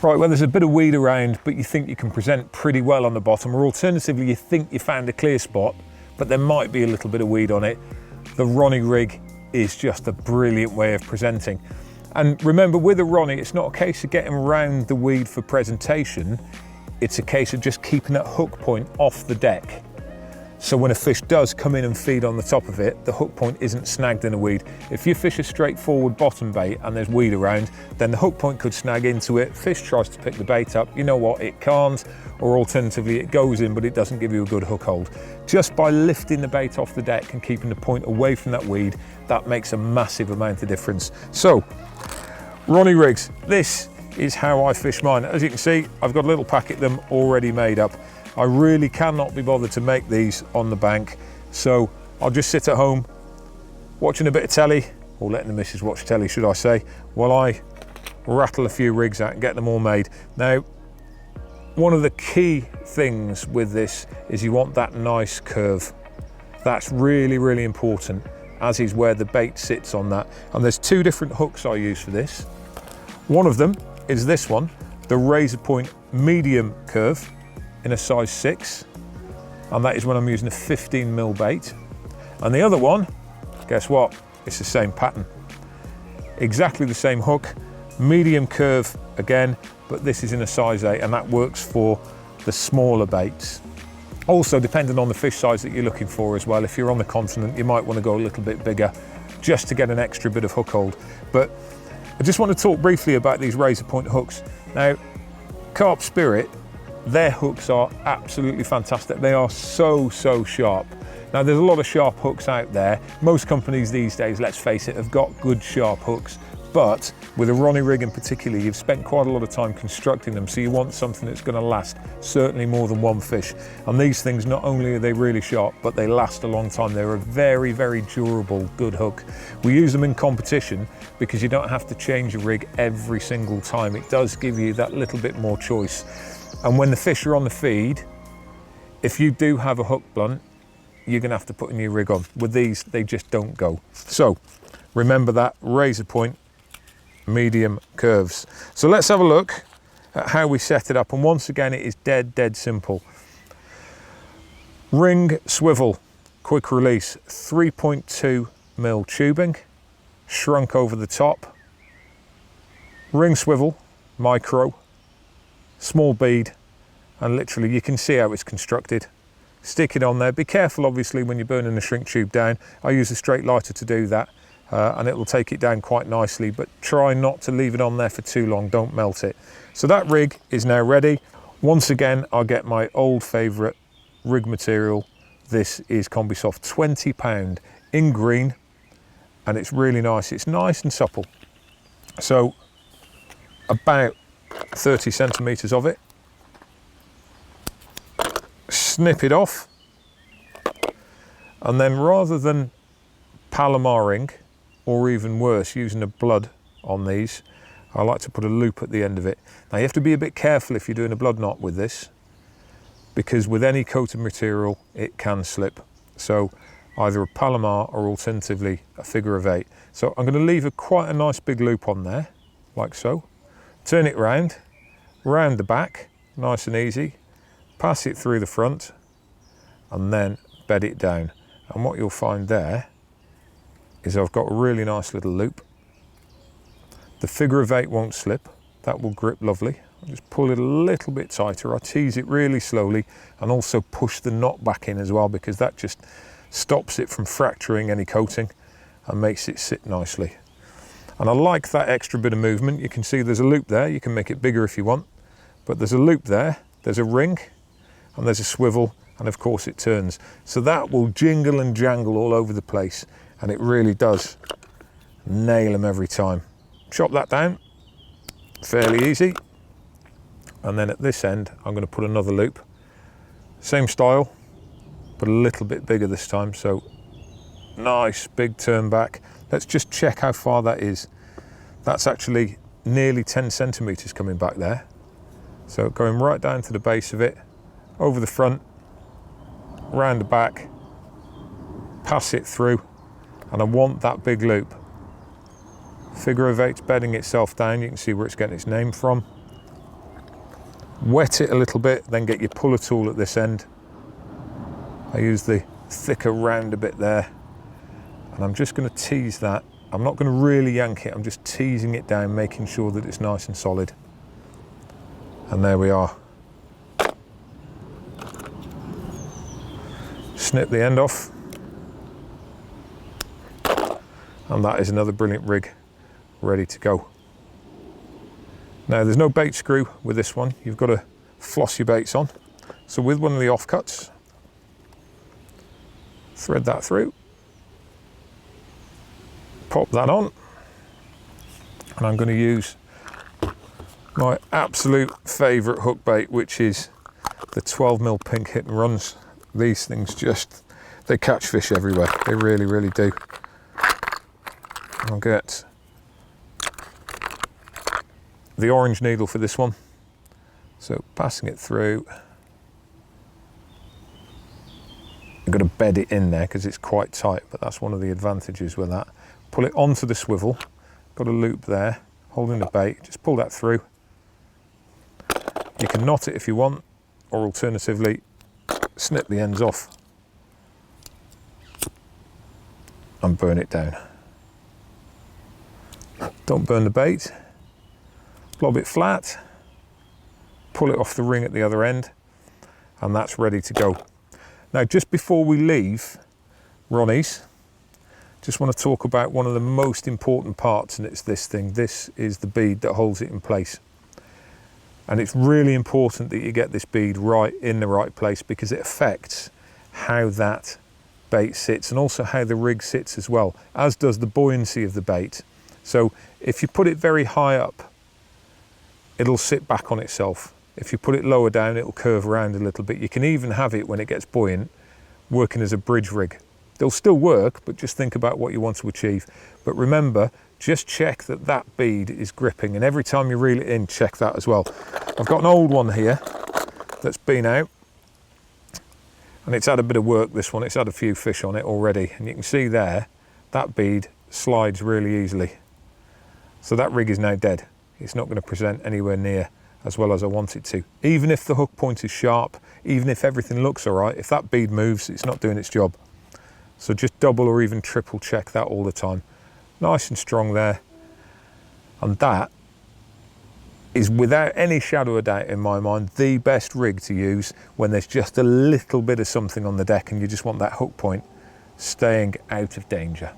Right, well, there's a bit of weed around, but you think you can present pretty well on the bottom, or alternatively, you think you found a clear spot, but there might be a little bit of weed on it. The Ronnie rig is just a brilliant way of presenting. And remember, with a Ronnie, it's not a case of getting around the weed for presentation, it's a case of just keeping that hook point off the deck. So when a fish does come in and feed on the top of it, the hook point isn't snagged in a weed. If you fish a straightforward bottom bait and there's weed around, then the hook point could snag into it, fish tries to pick the bait up, you know what, it can't, or alternatively it goes in but it doesn't give you a good hook hold. Just by lifting the bait off the deck and keeping the point away from that weed, that makes a massive amount of difference. So, Ronnie rigs, this is how I fish mine. As you can see, I've got a little packet of them already made up. I really cannot be bothered to make these on the bank, so I'll just sit at home watching a bit of telly, or letting the missus watch telly, should I say, while I rattle a few rigs out and get them all made. Now, one of the key things with this is you want that nice curve. That's really, really important, as is where the bait sits on that. And there's two different hooks I use for this. One of them is this one, the Razor Point medium curve, in a size 6, and that is when I'm using a 15mm bait. And the other one, guess what? It's the same pattern. Exactly the same hook, medium curve again, but this is in a size 8, and that works for the smaller baits. Also, depending on the fish size that you're looking for as well, if you're on the continent, you might want to go a little bit bigger just to get an extra bit of hook hold. But I just want to talk briefly about these Razor Point hooks. Now, Carp Spirit, their hooks are absolutely fantastic. They are so, so sharp. Now, there's a lot of sharp hooks out there. Most companies these days, let's face it, have got good sharp hooks. But with a Ronnie rig in particular, you've spent quite a lot of time constructing them, so you want something that's going to last certainly more than one fish. And these things, not only are they really sharp, but they last a long time. They're a very, very durable, good hook. We use them in competition because you don't have to change a rig every single time. It does give you that little bit more choice. And when the fish are on the feed, if you do have a hook blunt, you're going to have to put a new rig on. With these, they just don't go. So remember that, Razor Point medium curves. So let's have a look at how we set it up. And once again, it is dead simple. Ring swivel, quick release, 3.2mm tubing, shrunk over the top. Ring swivel, micro, small bead, and literally you can see how it's constructed. Stick it on there. Be careful obviously when you're burning the shrink tube down. I use a straight lighter to do that, and it will take it down quite nicely, but try not to leave it on there for too long, don't melt it. So that rig is now ready. Once again, I'll get my old favourite rig material. This is Combisoft, £20 in green, and it's really nice. It's nice and supple. So about 30 centimetres of it. Snip it off, and then rather than Palomaring, or even worse, using a blood on these, I like to put a loop at the end of it. Now you have to be a bit careful if you're doing a blood knot with this, because with any coated material it can slip. So either a Palomar or alternatively a figure of 8. So I'm going to leave quite a nice big loop on there, like so. Turn it round the back, nice and easy, pass it through the front, and then bed it down. And what you'll find there is I've got a really nice little loop. The figure of 8 won't slip, that will grip lovely. I'll just pull it a little bit tighter. I tease it really slowly and also push the knot back in as well, because that just stops it from fracturing any coating and makes it sit nicely. And I like that extra bit of movement. You can see there's a loop there. You can make it bigger if you want, but there's a loop there, there's a ring, and there's a swivel, and of course it turns. So that will jingle and jangle all over the place, and it really does nail them every time. Chop that down, fairly easy. And then at this end, I'm going to put another loop. Same style, but a little bit bigger this time. So nice big turn back. Let's just check how far that is. That's actually nearly 10 centimetres coming back there. So going right down to the base of it, over the front, round the back, pass it through, and I want that big loop. Figure of 8's bedding itself down. You can see where it's getting its name from. Wet it a little bit, then get your puller tool at this end. I use the thicker rounder bit there, and I'm just going to tease that. I'm not going to really yank it, I'm just teasing it down, making sure that it's nice and solid. And there we are. Snip the end off. And that is another brilliant rig ready to go. Now there's no bait screw with this one, you've got to floss your baits on. So with one of the offcuts, thread that through, pop that on, and I'm going to use my absolute favourite hook bait, which is the 12mm pink hit and runs. These things just, they catch fish everywhere, they really, really do. I'll get the orange needle for this one, so passing it through. I've got to bed it in there because it's quite tight, but that's one of the advantages with that. Pull it onto the swivel, got a loop there, holding the bait, just pull that through. You can knot it if you want, or alternatively, snip the ends off and burn it down. Don't burn the bait, lob it flat, pull it off the ring at the other end, and that's ready to go. Now, just before we leave Ronnie's, just want to talk about one of the most important parts, and it's this thing. This is the bead that holds it in place. And it's really important that you get this bead right in the right place, because it affects how that bait sits and also how the rig sits as well, as does the buoyancy of the bait. So if you put it very high up, it'll sit back on itself. If you put it lower down, it'll curve around a little bit. You can even have it, when it gets buoyant, working as a bridge rig. They'll still work, but just think about what you want to achieve. But remember, just check that that bead is gripping, and every time you reel it in, check that as well. I've got an old one here that's been out, and it's had a bit of work, this one. It's had a few fish on it already, and you can see there, that bead slides really easily. So that rig is now dead. It's not going to present anywhere near as well as I want it to. Even if the hook point is sharp, even if everything looks all right, if that bead moves, it's not doing its job. So just double or even triple check that all the time. Nice and strong there. And that is, without any shadow of doubt in my mind, the best rig to use when there's just a little bit of something on the deck and you just want that hook point staying out of danger.